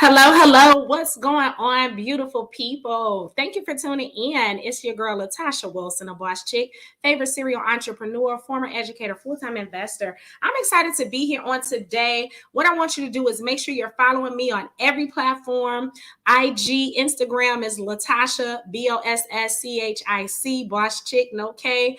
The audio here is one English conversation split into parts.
Hello, hello. What's going on, beautiful people? Thank you for tuning in. It's your girl, Latasha Wilson, a boss chick, favorite serial entrepreneur, former educator, full-time investor. I'm excited to be here on today. What I want you to do is make sure you're following me on every platform. IG, Instagram is Latasha, BOSSCHIC, boss chick, no K.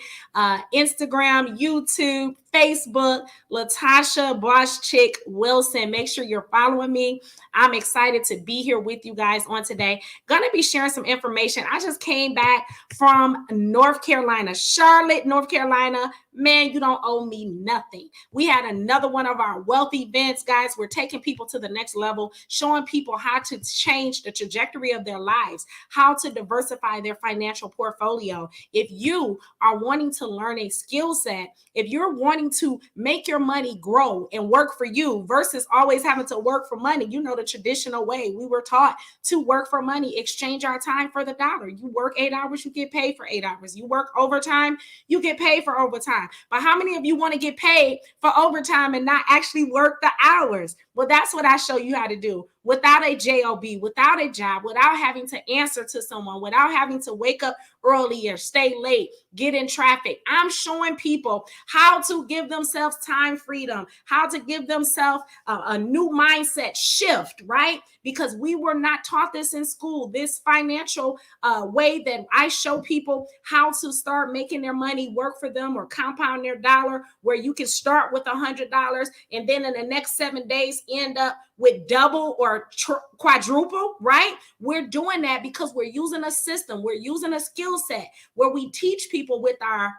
Instagram, YouTube, Facebook, Latasha, boss chick, Wilson. Make sure you're following me. I'm excited to be here with you guys on today. Gonna be sharing some information. I just came back from North Carolina, Charlotte, North Carolina. Man, you don't owe me nothing. We had another one of our wealth events, guys. We're taking people to the next level, showing people how to change the trajectory of their lives, how to diversify their financial portfolio. If you are wanting to learn a skill set, if you're wanting to make your money grow and work for you versus always having to work for money, you know, the traditional way we were taught to work for money, exchange our time for the dollar. You work 8 hours, you get paid for 8 hours. You work overtime, you get paid for overtime. But how many of you want to get paid for overtime and not actually work the hours? Well, that's what I show you how to do without a job, without a job, without having to answer to someone, without having to wake up early or stay late, get in traffic. I'm showing people how to give themselves time freedom, how to give themselves a new mindset shift, right? Because we were not taught this in school, this financial way that I show people how to start making their money work for them or compound their dollar, where you can start with $100 and then in the next 7 days end up with double or quadruple, right? We're doing that because we're using a system, we're using a skill set where we teach people with our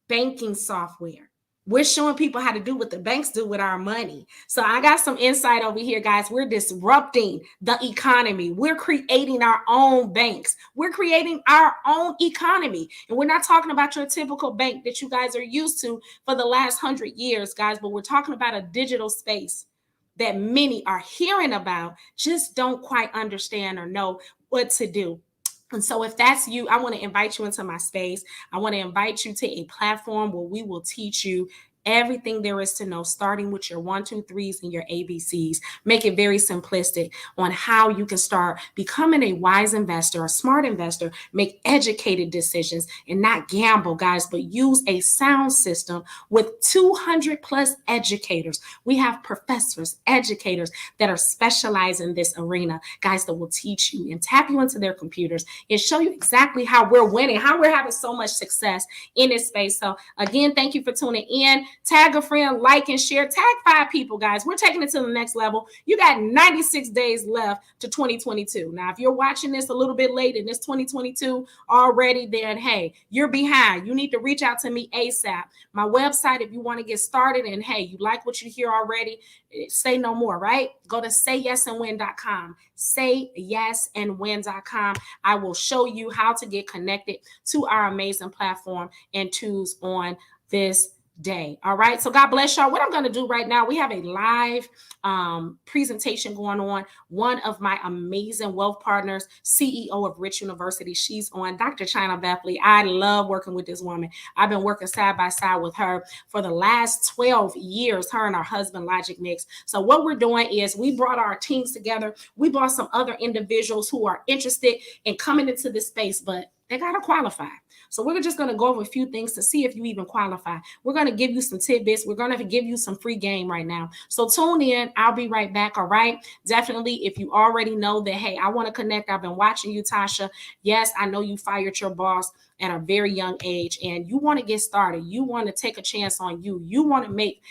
banking software. We're showing people how to do what the banks do with our money. So I got some insight over here, guys. We're disrupting the economy. We're creating our own banks. We're creating our own economy. And we're not talking about your typical bank that you guys are used to for the last 100 years, guys, but we're talking about a digital space that many are hearing about, just don't quite understand or know what to do. And so, if that's you, I want to invite you into my space. I want to invite you to a platform where we will teach you everything there is to know, starting with your one, two, threes and your ABCs. Make it very simplistic on how you can start becoming a wise investor, a smart investor, make educated decisions and not gamble, guys, but use a sound system with 200 plus educators. We have professors, educators that are specialized in this arena, guys, that will teach you and tap you into their computers and show you exactly how we're winning, how we're having so much success in this space. So again, thank you for tuning in. Tag a friend, like and share. Tag 5 people, guys. We're taking it to the next level. You got 96 days left to 2022. Now, if you're watching this a little bit late and it's 2022 already, then hey, you're behind. You need to reach out to me ASAP. My website, if you want to get started and hey, you like what you hear already, say no more, right? Go to sayyesandwin.com. Sayyesandwin.com. I will show you how to get connected to our amazing platform and tools on this day. All right. So God bless y'all. What I'm going to do right now, we have a live presentation going on. One of my amazing wealth partners, CEO of Rich University, she's on, Dr. China Bethley. I love working with this woman. I've been working side by side with her for the last 12 years, her and her husband, Logic Mix. So what we're doing is we brought our teams together. We brought some other individuals who are interested in coming into this space, but they got to qualify. So we're just going to go over a few things to see if you even qualify. We're going to give you some tidbits. We're going to give you some free game right now. So tune in. I'll be right back. All right. Definitely. If you already know that, hey, I want to connect. I've been watching you, Tasha. Yes, I know you fired your boss at a very young age and you want to get started. You want to take a chance on you. You want to make,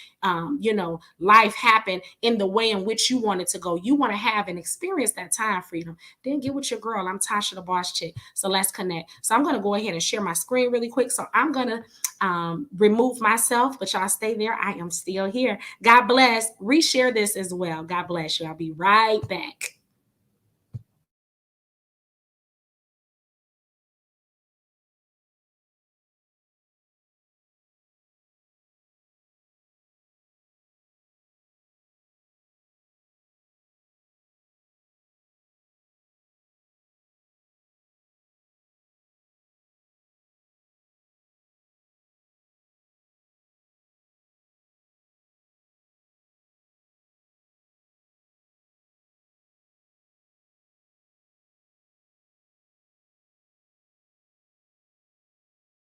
life happen in the way in which you want it to go. You want to have and experience that time freedom. Then get with your girl. I'm Tasha, the boss chick. So let's connect. So I'm going to go ahead and share my screen really quick. So I'm going to remove myself, but y'all stay there. I am still here. God bless. Reshare this as well. God bless you. I'll be right back.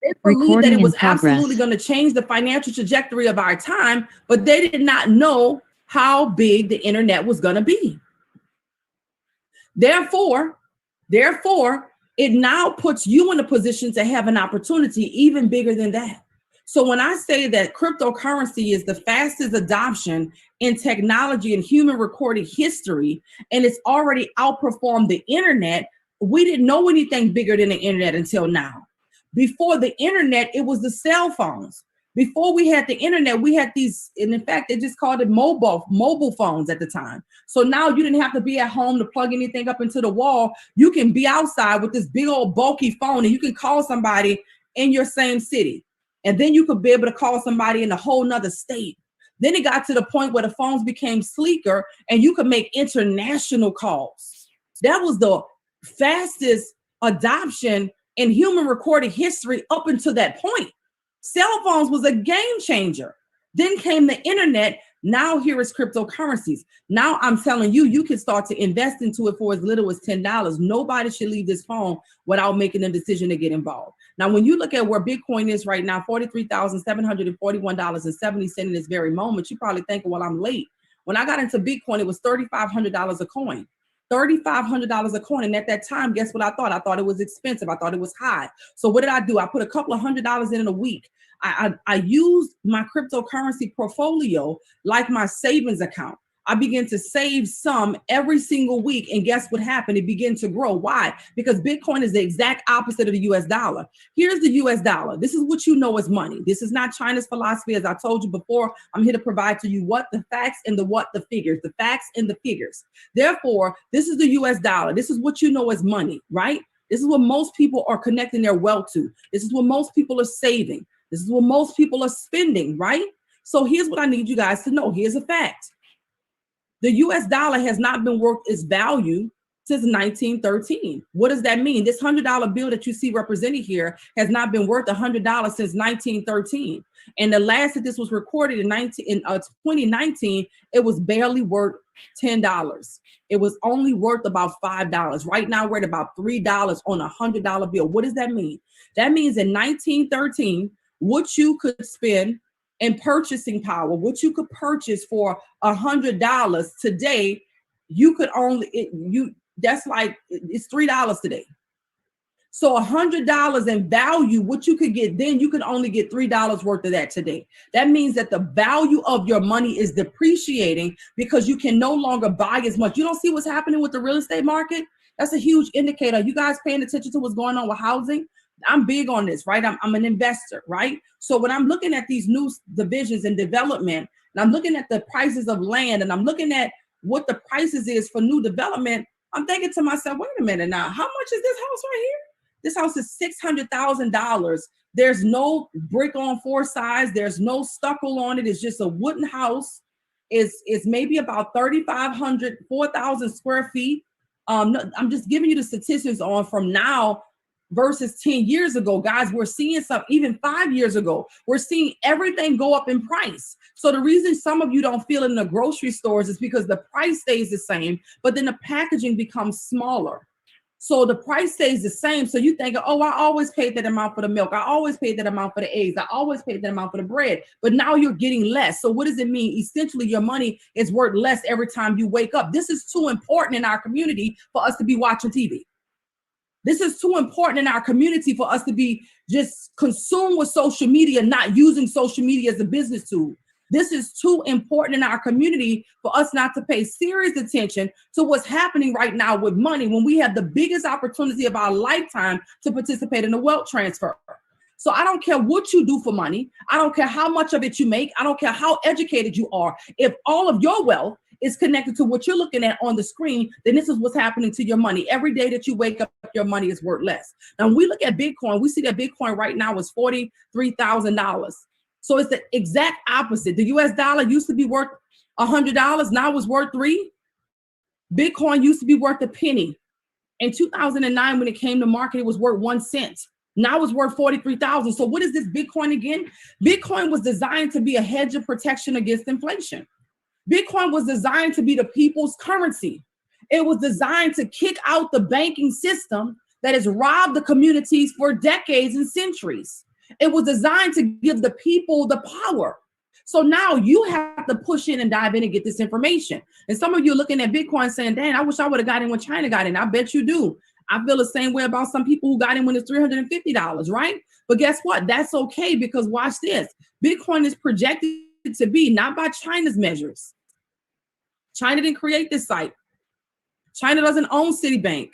They believed that it was absolutely going to change the financial trajectory of our time, but they did not know how big the internet was going to be. Therefore, it now puts you in a position to have an opportunity even bigger than that. So when I say that cryptocurrency is the fastest adoption in technology and human recorded history, and it's already outperformed the internet, we didn't know anything bigger than the internet until now. Before the internet, it was the cell phones. Before we had the internet, we had these, and in fact, they just called it mobile phones at the time. So now you didn't have to be at home to plug anything up into the wall. You can be outside with this big old bulky phone and you can call somebody in your same city. And then you could be able to call somebody in a whole nother state. Then it got to the point where the phones became sleeker and you could make international calls. That was the fastest adoption in human recorded history up until that point. Cell phones was a game changer. Then came the internet. Now here is cryptocurrencies. Now I'm telling you, you can start to invest into it for as little as $10. Nobody should leave this phone without making a decision to get involved. Now, when you look at where Bitcoin is right now, $43,741.70 in this very moment, you probably think, well, I'm late. When I got into Bitcoin, it was $3,500 a coin. $3,500 a coin. And at that time, guess what I thought? I thought it was expensive. I thought it was high. So what did I do? I put a couple of $100s in a week. I used my cryptocurrency portfolio like my savings account. I began to save some every single week. And guess what happened? It began to grow. Why? Because Bitcoin is the exact opposite of the US dollar. Here's the US dollar. This is what you know as money. This is not China's philosophy. As I told you before, I'm here to provide to you what the facts and the figures, the facts and the figures. Therefore, this is the US dollar. This is what you know as money, right? This is what most people are connecting their wealth to. This is what most people are saving. This is what most people are spending, right? So here's what I need you guys to know. Here's a fact. The US dollar has not been worth its value since 1913. What does that mean? This $100 bill that you see represented here has not been worth $100 since 1913. And the last that this was recorded in 2019, it was barely worth $10. It was only worth about $5. Right now, we're at about $3 on a $100 bill. What does that mean? That means in 1913, what you could spend in purchasing power, what you could purchase for $100 today, you could only, that's like, it's $3 today. So $100 in value, what you could get then, you could only get $3 worth of that today. That means that the value of your money is depreciating because you can no longer buy as much. You don't see what's happening with the real estate market? That's a huge indicator. You guys paying attention to what's going on with housing? I'm big on this, right? I'm an investor, right? So when I'm looking at these new divisions and development, and I'm looking at the prices of land, and I'm looking at what the prices is for new development, I'm thinking to myself, wait a minute now, how much is this house right here? This house is $600,000. There's no brick on four sides. There's no stucco on it. It's just a wooden house. It's maybe about 3,500, 4,000 square feet. I'm just giving you the statistics on from now versus 10 years ago. Guys, we're seeing some, even 5 years ago, we're seeing everything go up in price. So the reason some of you don't feel it in the grocery stores is because the price stays the same, but then the packaging becomes smaller. So the price stays the same. So you think, oh, I always paid that amount for the milk. I always paid that amount for the eggs. I always paid that amount for the bread. But now you're getting less. So what does it mean? Essentially, your money is worth less every time you wake up. This is too important in our community for us to be watching TV. This is too important in our community for us to be just consumed with social media, not using social media as a business tool. This is too important in our community for us not to pay serious attention to what's happening right now with money when we have the biggest opportunity of our lifetime to participate in a wealth transfer. So I don't care what you do for money. I don't care how much of it you make. I don't care how educated you are. If all of your wealth is connected to what you're looking at on the screen, then this is what's happening to your money. Every day that you wake up, your money is worth less. Now, when we look at Bitcoin, we see that Bitcoin right now is $43,000. So it's the exact opposite. The US dollar used to be worth $100. Now it's worth $3. Bitcoin used to be worth a penny. In 2009, when it came to market, it was worth 1 cent. Now it's worth 43,000. So what is this Bitcoin again? Bitcoin was designed to be a hedge of protection against inflation. Bitcoin was designed to be the people's currency. It was designed to kick out the banking system that has robbed the communities for decades and centuries. It was designed to give the people the power. So now you have to push in and dive in and get this information. And some of you are looking at Bitcoin saying, "Dan, I wish I would have got in when China got in." I bet you do. I feel the same way about some people who got in when it's $350, right? But guess what? That's okay, because watch this. Bitcoin is projected to be, not by China's measures. China didn't create this site. China doesn't own Citibank.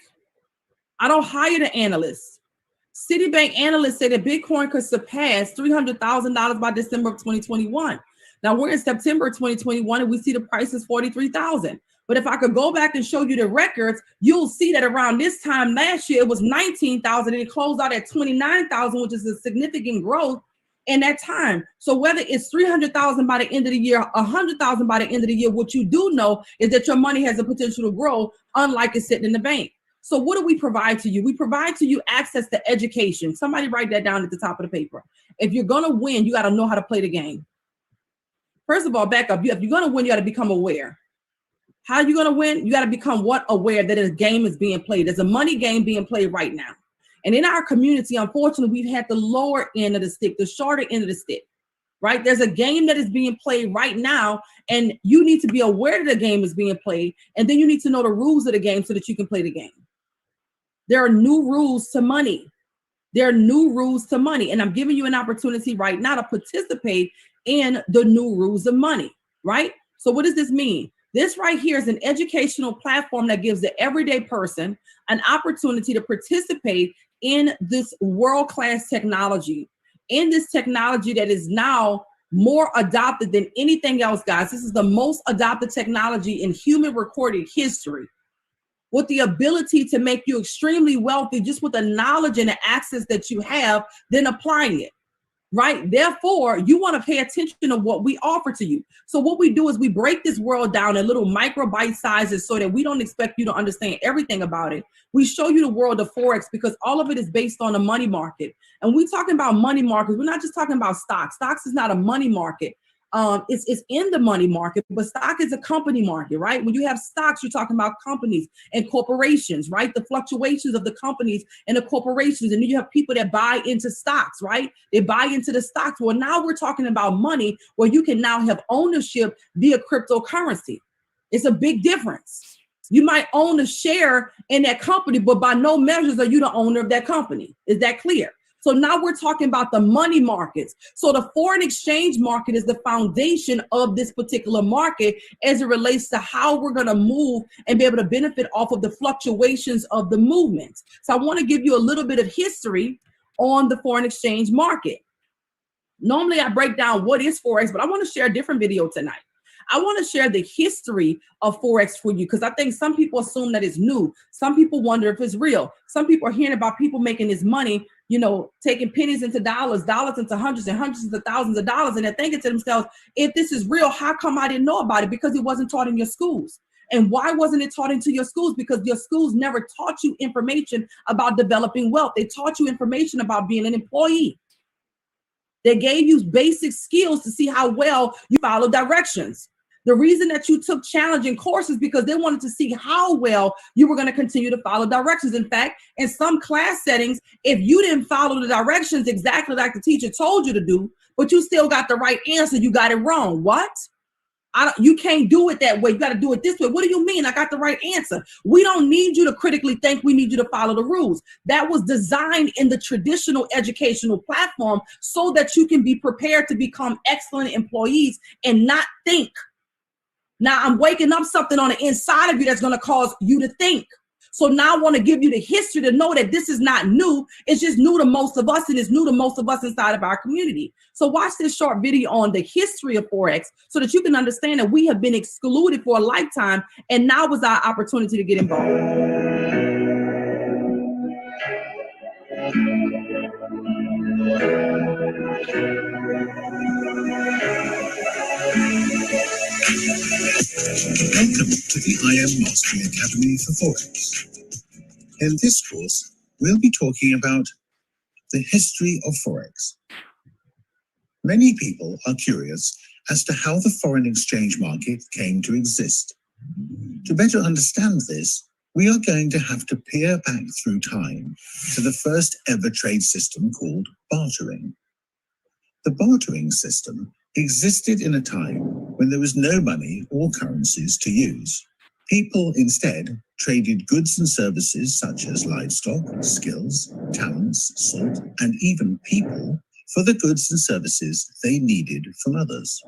I don't hire the analysts. Citibank analysts say that Bitcoin could surpass $300,000 by December of 2021. Now we're in September of 2021 and we see the price is 43,000. But if I could go back and show you the records, you'll see that around this time last year, it was 19,000 and it closed out at 29,000, which is a significant growth in that time. So whether it's 300,000 by the end of the year, 100,000 by the end of the year, what you do know is that your money has the potential to grow, unlike it's sitting in the bank. So what do we provide to you? We provide to you access to education. Somebody write that down at the top of the paper. If you're going to win, you got to know how to play the game. First of all, back up. If you're going to win, you got to become aware. How are you going to win? You got to become what? Aware that a game is being played. There's a money game being played right now. And in our community, unfortunately, we've had the lower end of the stick, the shorter end of the stick, right? There's a game that is being played right now, and you need to be aware that the game is being played. And then you need to know the rules of the game so that you can play the game. There are new rules to money. There are new rules to money. And I'm giving you an opportunity right now to participate in the new rules of money, right? So what does this mean? This right here is an educational platform that gives the everyday person an opportunity to participate in this world-class technology, in this technology that is now more adopted than anything else, guys. This is the most adopted technology in human recorded history, with the ability to make you extremely wealthy just with the knowledge and the access that you have, then applying it, right? Therefore, you want to pay attention to what we offer to you. So what we do is we break this world down in little micro bite sizes so that we don't expect you to understand everything about it. We show you the world of Forex because all of it is based on the money market. And we're talking about money markets. We're not just talking about stocks. Stocks is not a money market. It's in the money market, but stock is a company market, right? When you have stocks, you're talking about companies and corporations, right? The fluctuations of the companies and the corporations. And then you have people that buy into stocks, right? They buy into the stocks. Well, now we're talking about money where you can now have ownership via cryptocurrency. It's a big difference. You might own a share in that company, but by no measures are you the owner of that company. Is that clear? So now we're talking about the money markets. So the foreign exchange market is the foundation of this particular market as it relates to how we're going to move and be able to benefit off of the fluctuations of the movements. So I want to give you a little bit of history on the foreign exchange market. Normally I break down what is Forex, but I want to share a different video tonight. I want to share the history of Forex for you because I think some people assume that it's new. Some people wonder if it's real. Some people are hearing about people making this money, you know, taking pennies into dollars, dollars into hundreds and hundreds of thousands of dollars. And they're thinking to themselves, if this is real, how come I didn't know about it? Because it wasn't taught in your schools. And why wasn't it taught into your schools? Because your schools never taught you information about developing wealth. They taught you information about being an employee. They gave you basic skills to see how well you follow directions. The reason that you took challenging courses because they wanted to see how well you were going to continue to follow directions. In fact, in some class settings, if you didn't follow the directions exactly like the teacher told you to do, but you still got the right answer, you got it wrong. What? You can't do it that way. You got to do it this way. What do you mean? I got the right answer. We don't need you to critically think. We need you to follow the rules. That was designed in the traditional educational platform so that you can be prepared to become excellent employees and not think. Now I'm waking up something on the inside of you that's going to cause you to think. So now I want to give you the history to know that this is not new. It's just new to most of us, and it's new to most of us inside of our community. So watch this short video on the history of Forex so that you can understand that we have been excluded for a lifetime, and now is our opportunity to get involved. Welcome to the I Am Mastery Academy for Forex. In this course, we'll be talking about the history of Forex. Many people are curious as to how the foreign exchange market came to exist. To better understand this, we are going to have to peer back through time to the first ever trade system called bartering. The bartering system existed in a time when there was no money or currencies to use. People instead traded goods and services such as livestock, skills, talents, salt, and even people for the goods and services they needed from others.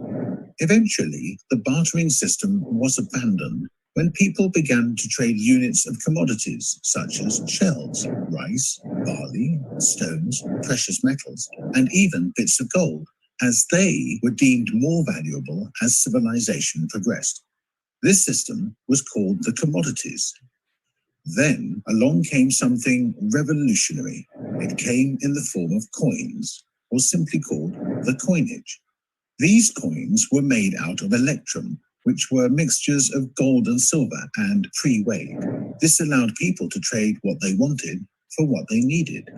Eventually, the bartering system was abandoned when people began to trade units of commodities such as shells, rice, barley, stones, precious metals, and even bits of gold, as they were deemed more valuable as civilization progressed. This system was called the commodities. Then along came something revolutionary. It came in the form of coins, or simply called the coinage. These coins were made out of electrum, which were mixtures of gold and silver and pre-weighed. This allowed people to trade what they wanted for what they needed.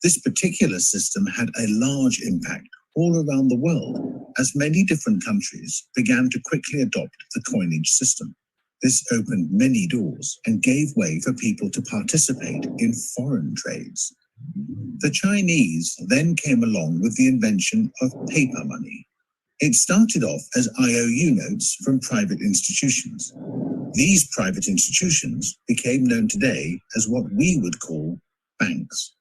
This particular system had a large impact all around the world, as many different countries began to quickly adopt the coinage system. This opened many doors and gave way for people to participate in foreign trades. The Chinese then came along with the invention of paper money. It started off as IOU notes from private institutions. These private institutions became known today as what we would call banks.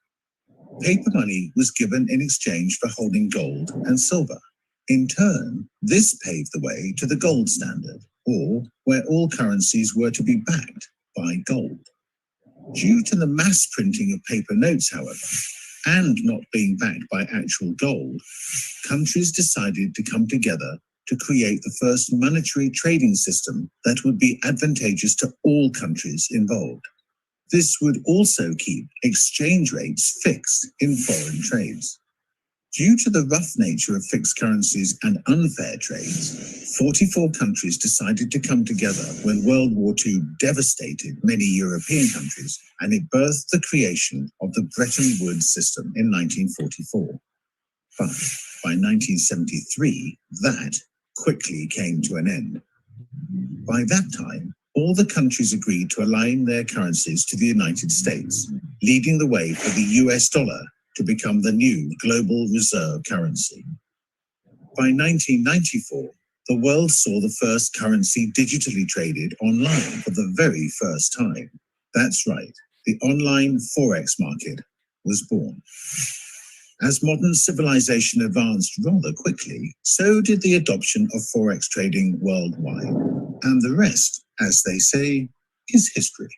Paper money was given in exchange for holding gold and silver. In turn, this paved the way to the gold standard, or where all currencies were to be backed by gold. Due to the mass printing of paper notes, however, and not being backed by actual gold, countries decided to come together to create the first monetary trading system that would be advantageous to all countries involved. This would also keep exchange rates fixed in foreign trades. Due to the rough nature of fixed currencies and unfair trades, 44 countries decided to come together when World War II devastated many European countries, and it birthed the creation of the Bretton Woods system in 1944. But by 1973, that quickly came to an end. By that time, all the countries agreed to align their currencies to the United States, leading the way for the US dollar to become the new global reserve currency. By 1994, the world saw the first currency digitally traded online for the very first time. That's right, the online Forex market was born. As modern civilization advanced rather quickly, so did the adoption of Forex trading worldwide. And the rest, as they say, is history.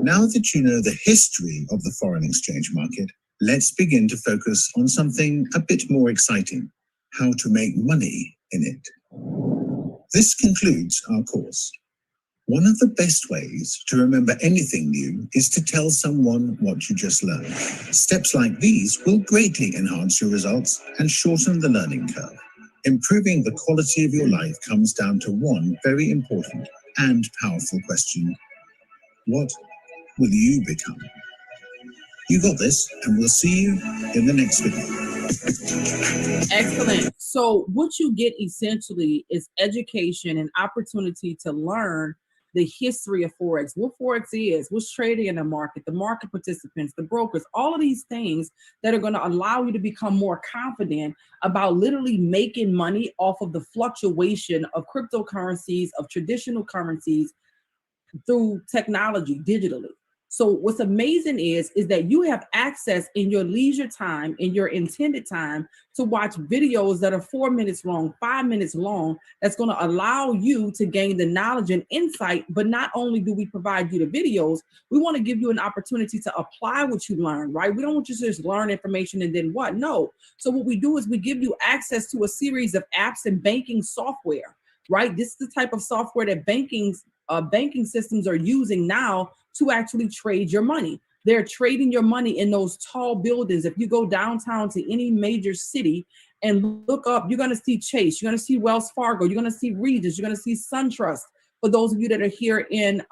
Now that you know the history of the foreign exchange market, let's begin to focus on something a bit more exciting: how to make money in it. This concludes our course. One of the best ways to remember anything new is to tell someone what you just learned. Steps like these will greatly enhance your results and shorten the learning curve. Improving the quality of your life comes down to one very important and powerful question: what will you become? You got this, and we'll see you in the next video. Excellent. So what you get essentially is education and opportunity to learn the history of Forex, what Forex is, what's trading in the market participants, the brokers, all of these things that are going to allow you to become more confident about literally making money off of the fluctuation of cryptocurrencies, of traditional currencies through technology digitally. So what's amazing is that you have access in your leisure time, in your intended time, to watch videos that are 4 minutes long, 5 minutes long, that's going to allow you to gain the knowledge and insight. But not only do we provide you the videos, we want to give you an opportunity to apply what you learn, right? We don't want you to just learn information and then what? No. So what we do is we give you access to a series of apps and banking software, right? This is the type of software that banking systems are using now to actually trade your money. They're trading your money in those tall buildings. If you go downtown to any major city and look up, you're going to see Chase, you're going to see Wells Fargo, you're going to see Regions, you're going to see SunTrust, for those of you that are here in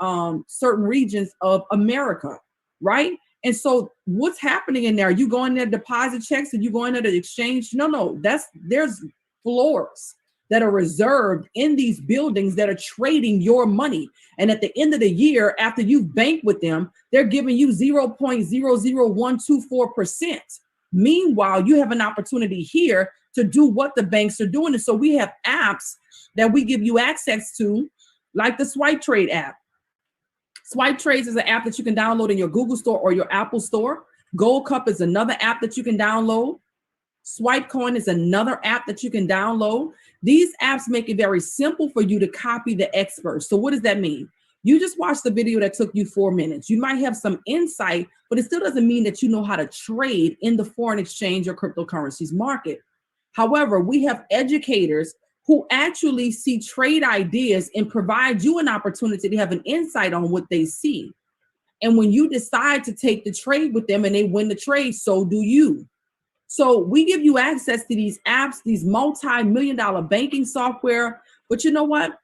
certain regions of America, right? And so what's happening in there? You go in there, deposit checks, and you go in there to exchange? No, there's floors that are reserved in these buildings that are trading your money. And at the end of the year, after you've banked with them, they're giving you 0.00124%. Meanwhile, you have an opportunity here to do what the banks are doing. And so we have apps that we give you access to, like the Swipe Trade app. Swipe Trades is an app that you can download in your Google Store or your Apple Store. Gold Cup is another app that you can download. Swipe Coin is another app that you can download. These apps make it very simple for you to copy the experts. So what does that mean? You just watched the video that took you 4 minutes. You might have some insight, but it still doesn't mean that you know how to trade in the foreign exchange or cryptocurrencies market. However, we have educators who actually see trade ideas and provide you an opportunity to have an insight on what they see. And when you decide to take the trade with them and they win the trade, so do you. So we give you access to these apps, these multi-million-dollar banking software. But you know what?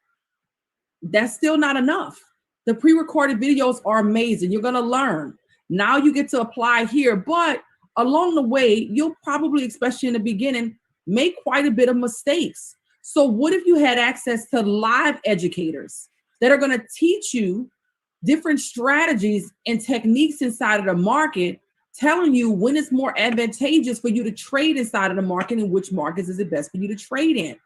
That's still not enough. The pre-recorded videos are amazing. You're going to learn. Now you get to apply here. But along the way, you'll probably, especially in the beginning, make quite a bit of mistakes. So what if you had access to live educators that are going to teach you different strategies and techniques inside of the market, telling you when it's more advantageous for you to trade inside of the market and which markets is it best for you to trade in?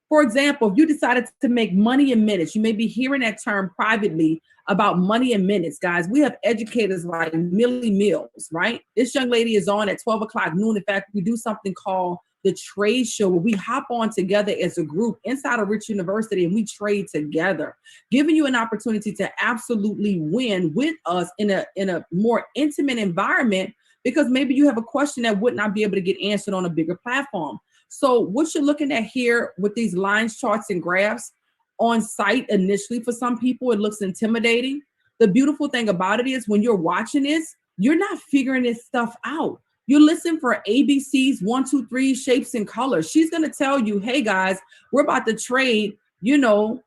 For example, if you decided to make money in minutes, you may be hearing that term privately about money in minutes, guys. We have educators like Millie Mills, right? This young lady is on at 12 o'clock noon. In fact, we do something called the trade show where we hop on together as a group inside of Rich University and we trade together, giving you an opportunity to absolutely win with us in a more intimate environment, because maybe you have a question that would not be able to get answered on a bigger platform. So what you're looking at here with these lines, charts, and graphs on site initially, for some people, it looks intimidating. The beautiful thing about it is when you're watching this, you're not figuring this stuff out. You listen for ABCs, 1, 2, 3, shapes and colors. She's going to tell you, hey guys, we're about to trade, USD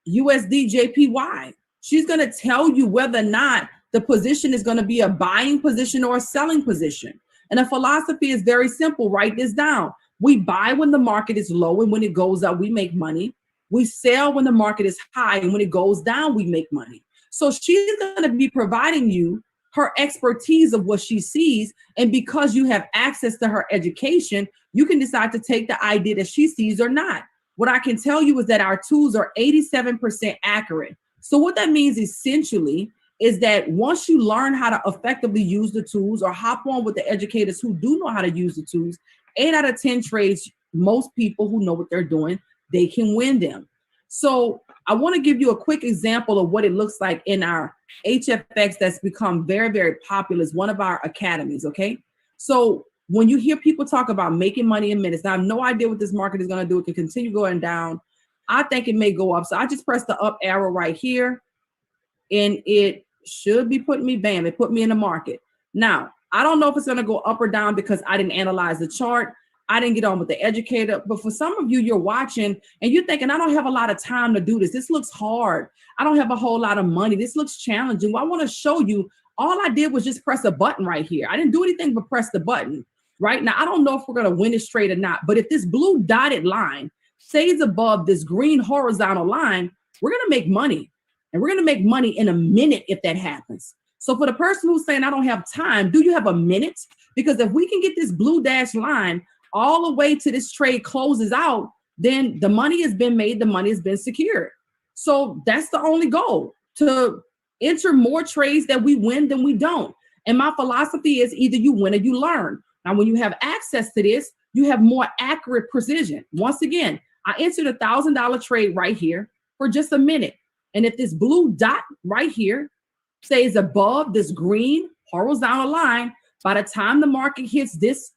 JPY. She's going to tell you whether or not the position is going to be a buying position or a selling position. And the philosophy is very simple. Write this down. We buy when the market is low, and when it goes up, we make money. We sell when the market is high, and when it goes down, we make money. So she's going to be providing you her expertise of what she sees. And because you have access to her education, you can decide to take the idea that she sees or not. What I can tell you is that our tools are 87% accurate. So what that means essentially is that once you learn how to effectively use the tools or hop on with the educators who do know how to use the tools, 8 out of 10 trades, most people who know what they're doing, they can win them. So I want to give you a quick example of what it looks like in our HFX that's become very, very popular. It's one of our academies, okay? So when you hear people talk about making money in minutes, now I have no idea what this market is going to do. It can continue going down. I think it may go up. So I just press the up arrow right here, and it should be putting me, bam, it put me in the market. Now, I don't know if it's going to go up or down because I didn't analyze the chart. I didn't get on with the educator, but for some of you, you're watching and you're thinking, I don't have a lot of time to do this. This looks hard. I don't have a whole lot of money. This looks challenging. Well, I want to show you, all I did was just press a button right here. I didn't do anything but press the button. Right now, I don't know if we're going to win this trade or not, but if this blue dotted line stays above this green horizontal line, we're going to make money, and we're going to make money in a minute if that happens. So for the person who's saying, I don't have time, do you have a minute? Because if we can get this blue dashed line all the way to this trade closes out, then the money has been made, the money has been secured. So that's the only goal, to enter more trades that we win than we don't. And my philosophy is either you win or you learn. Now, when you have access to this, you have more accurate precision. Once again, I entered a $1,000 trade right here for just a minute. And if this blue dot right here stays above this green horizontal line, by the time the market hits this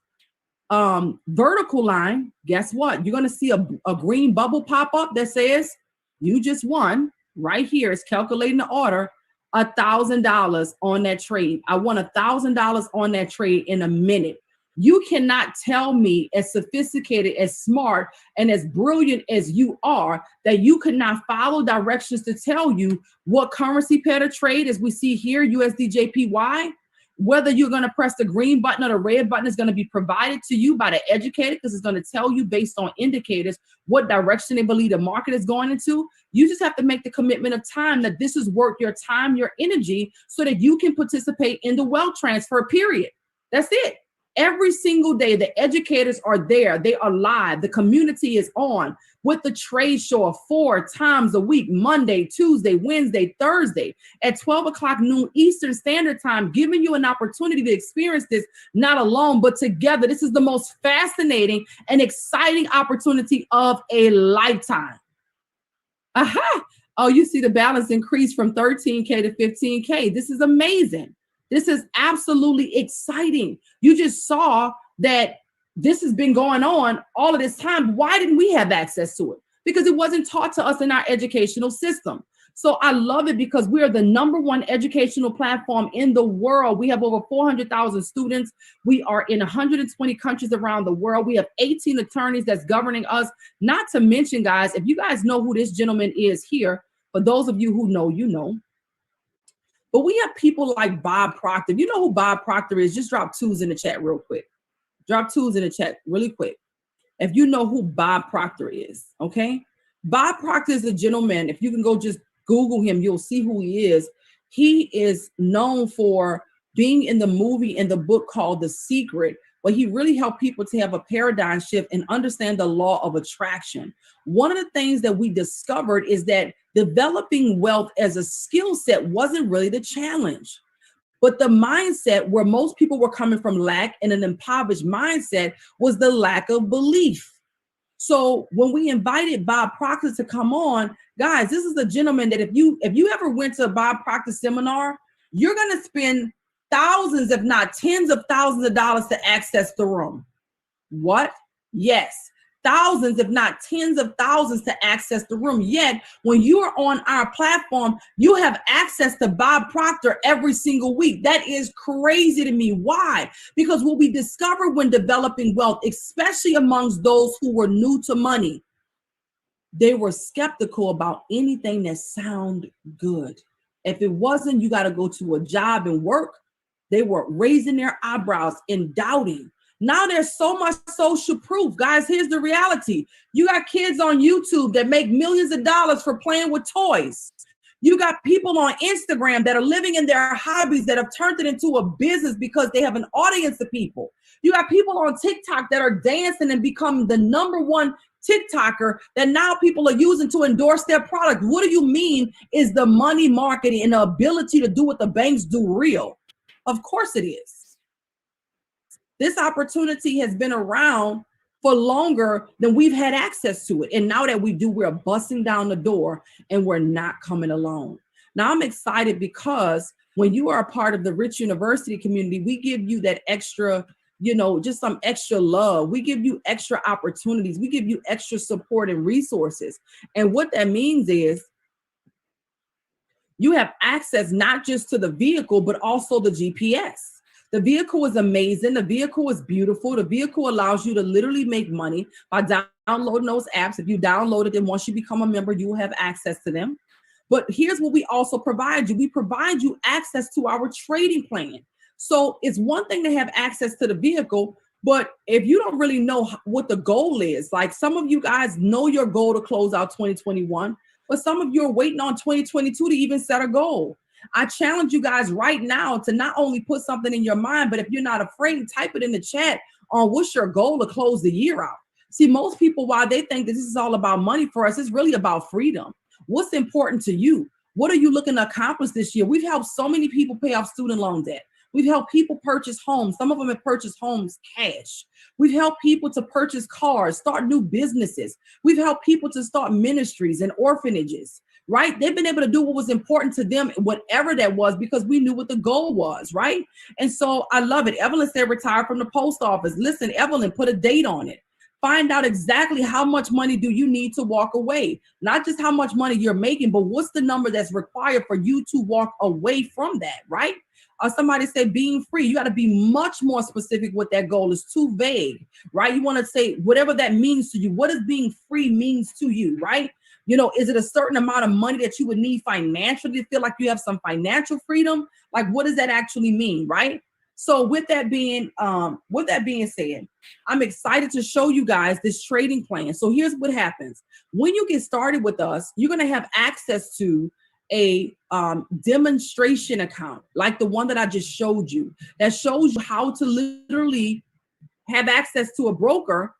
vertical line, guess what? You're going to see a green bubble pop up that says you just won. Right here, it's calculating the order, $1,000 on that trade. I won $1,000 on that trade in a minute. You cannot tell me, as sophisticated, as smart, and as brilliant as you are, that you could not follow directions to tell you what currency pair to trade, as we see here, USD JPY. Whether you're going to press the green button or the red button is going to be provided to you by the educator, because it's going to tell you based on indicators what direction they believe the market is going into. You just have to make the commitment of time that this is worth your time, your energy, so that you can participate in the wealth transfer, period. That's it. Every single day, the educators are there. They are live. The community is on with the trade show 4 times a week, Monday, Tuesday, Wednesday, Thursday at 12 o'clock noon Eastern Standard Time, giving you an opportunity to experience this not alone, but together. This is the most fascinating and exciting opportunity of a lifetime. Aha! Oh, you see the balance increase from 13K to 15K. This is amazing. This is absolutely exciting. You just saw that this has been going on all of this time. Why didn't we have access to it? Because it wasn't taught to us in our educational system. So I love it because we are the #1 educational platform in the world. We have over 400,000 students. We are in 120 countries around the world. We have 18 attorneys that's governing us. Not to mention, guys, if you guys know who this gentleman is here, for those of you who know, you know. But we have people like Bob Proctor. If you know who Bob Proctor is, just drop 2s in the chat real quick. Drop 2s in the chat really quick. If you know who Bob Proctor is, okay? Bob Proctor is a gentleman. If you can go just Google him, you'll see who he is. He is known for being in the movie and the book called The Secret, where he really helped people to have a paradigm shift and understand the law of attraction. One of the things that we discovered is that developing wealth as a skill set wasn't really the challenge. But the mindset where most people were coming from lack and an impoverished mindset was the lack of belief. So when we invited Bob Proctor to come on, guys, this is a gentleman that if you ever went to a Bob Proctor seminar, you're going to spend thousands, if not tens of thousands of dollars to access the room. What? Yes. Thousands, if not tens of thousands to access the room. Yet, when you are on our platform, you have access to Bob Proctor every single week. That is crazy to me. Why? Because what we discovered when developing wealth, especially amongst those who were new to money, they were skeptical about anything that sounded good. If it wasn't, you got to go to a job and work. They were raising their eyebrows and doubting. Now there's so much social proof. Guys, here's the reality. You got kids on YouTube that make millions of dollars for playing with toys. You got people on Instagram that are living in their hobbies that have turned it into a business because they have an audience of people. You got people on TikTok that are dancing and becoming the #1 TikToker that now people are using to endorse their product. What do you mean is the money marketing and the ability to do what the banks do real? Of course it is. This opportunity has been around for longer than we've had access to it. And now that we do, we're busting down the door and we're not coming alone. Now I'm excited because when you are a part of the Rich University community, we give you that extra, just some extra love. We give you extra opportunities. We give you extra support and resources. And what that means is you have access not just to the vehicle, but also the GPS. The vehicle is amazing. The vehicle is beautiful. The vehicle allows you to literally make money by downloading those apps. If you download it, then once you become a member, you will have access to them. But here's what we also provide you. We provide you access to our trading plan. So it's one thing to have access to the vehicle, but if you don't really know what the goal is, like some of you guys know your goal to close out 2021, but some of you are waiting on 2022 to even set a goal. I challenge you guys right now to not only put something in your mind, but if you're not afraid, type it in the chat on what's your goal to close the year out. See, most people, while they think that this is all about money, for us, it's really about freedom. What's important to you? What are you looking to accomplish this year? We've helped so many people pay off student loan debt. We've helped people purchase homes. Some of them have purchased homes cash. We've helped people to purchase cars, start new businesses. We've helped people to start ministries and orphanages, right? They've been able to do what was important to them, whatever that was, because we knew what the goal was, right? And so I love it. Evelyn said retired from the post office. Listen, Evelyn, put a date on it. Find out exactly how much money do you need to walk away. Not just how much money you're making, but what's the number that's required for you to walk away from that, right? Somebody said being free. You got to be much more specific what that goal is. Too vague, right? You want to say whatever that means to you. What does being free means to you, right? Is it a certain amount of money that you would need financially to feel like you have some financial freedom? Like, what does that actually mean, right? So with that being said, I'm excited to show you guys this trading plan. So here's what happens. When you get started with us, you're going to have access to a demonstration account like the one that I just showed you, that shows you how to literally have access to a broker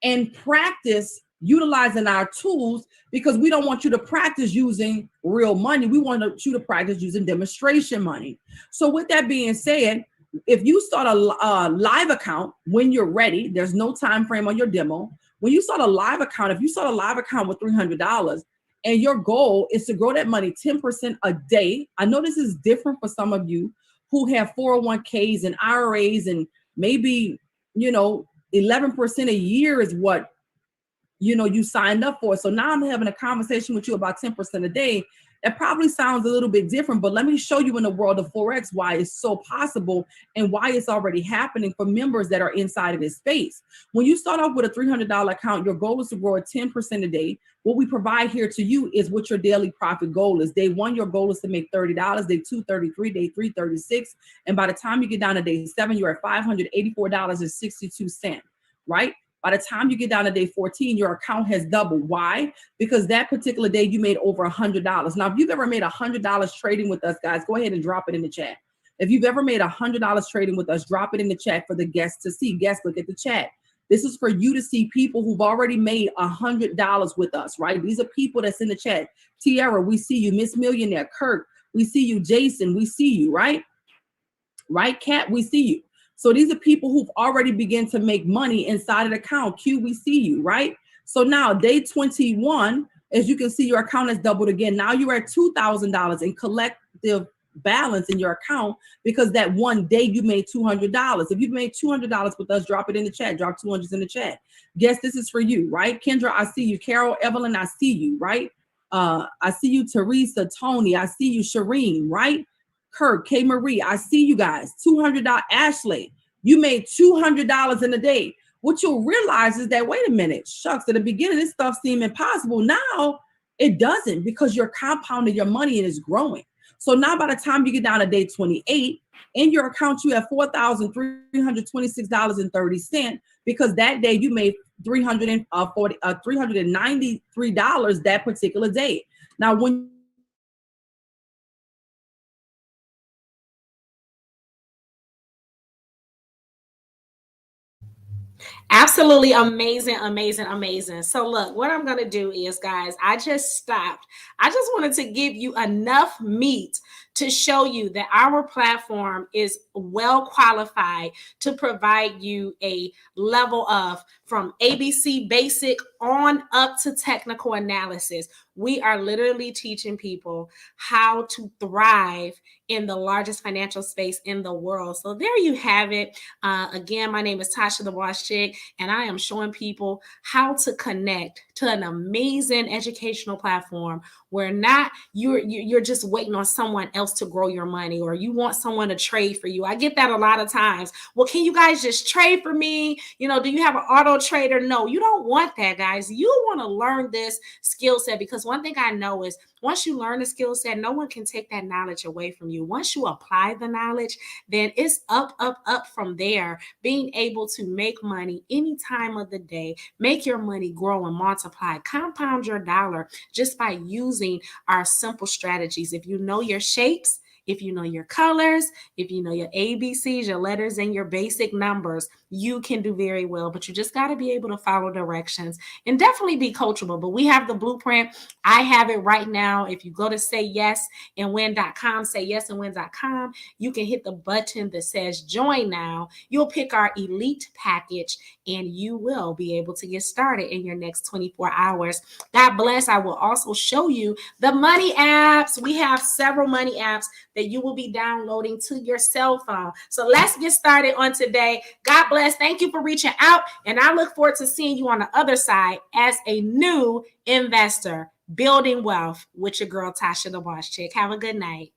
and practice utilizing our tools, because we don't want you to practice using real money. We want you to practice using demonstration money. So with that being said, if you start a live account when you're ready, there's no time frame on your demo. When you start a live account, if you start a live account with $300 and your goal is to grow that money 10% a day, I know this is different for some of you who have 401ks and IRAs, and maybe, 11% a year is what you signed up for. So now I'm having a conversation with you about 10% a day. That probably sounds a little bit different, but let me show you in the world of Forex why it's so possible and why it's already happening for members that are inside of this space. When you start off with a $300 account, your goal is to grow at 10% a day. What we provide here to you is what your daily profit goal is. Day one, your goal is to make $30. Day two, 33. Day three, 36. And by the time you get down to day seven, you're at $584.62, right? By the time you get down to day 14, your account has doubled. Why? Because that particular day you made over $100. Now, if you've ever made $100 trading with us, guys, go ahead and drop it in the chat. If you've ever made $100 trading with us, drop it in the chat for the guests to see. Guests, look at the chat. This is for you to see people who've already made $100 with us, right? These are people that's in the chat. Tiara, we see you. Miss Millionaire, Kirk, we see you. Jason, we see you, right? Right, Kat, we see you. So these are people who've already begun to make money inside of the account. Q, we see you, right? So now day 21, as you can see, your account has doubled again. Now you're at $2,000 in collective balance in your account, because that one day you made $200. If you've made $200 with us, drop it in the chat. Drop 200s in the chat. Guess this is for you, right? Kendra, I see you. Carol, Evelyn, I see you, right? I see you. Teresa, Tony, I see you. Shireen, right? Kirk, K. Marie, I see you guys. $200. Ashley, you made $200 in a day. What you'll realize is that, wait a minute, shucks, at the beginning, this stuff seemed impossible. Now it doesn't, because you're compounding your money and it's growing. So now by the time you get down to day 28, in your account, you have $4,326.30, because that day you made $393 that particular day. Now, when Absolutely amazing, amazing, amazing. So look, what I'm going to do is, guys, I just stopped. I just wanted to give you enough meat to show you that our platform is well qualified to provide you a level of from ABC basic on up to technical analysis. We are literally teaching people how to thrive in the largest financial space in the world. So there you have it. Again, my name is Tasha the Boss Chick, and I am showing people how to connect to an amazing educational platform where not you're just waiting on someone else to grow your money, or you want someone to trade for you. I get that a lot of times. Well, can you guys just trade for me? Do you have an auto trader? No, you don't want that, guys. You want to learn this skill set, because one thing I know is once you learn the skill set, no one can take that knowledge away from you. Once you apply the knowledge, then it's up, up, up from there. Being able to make money any time of the day, make your money grow and multiply, compound your dollar just by using our simple strategies. If you know your shapes, if you know your colors, if you know your ABCs, your letters, and your basic numbers, you can do very well. But you just got to be able to follow directions and definitely be coachable. But we have the blueprint. I have it right now. If you go to sayyesanwin.com, sayyesanwin.com, you can hit the button that says join now. You'll pick our elite package and you will be able to get started in your next 24 hours. God bless. I will also show you the money apps. We have several money apps that you will be downloading to your cell phone. So let's get started on today. God bless. Thank you for reaching out. And I look forward to seeing you on the other side as a new investor, building wealth with your girl, Tasha the Boss Chick. Have a good night.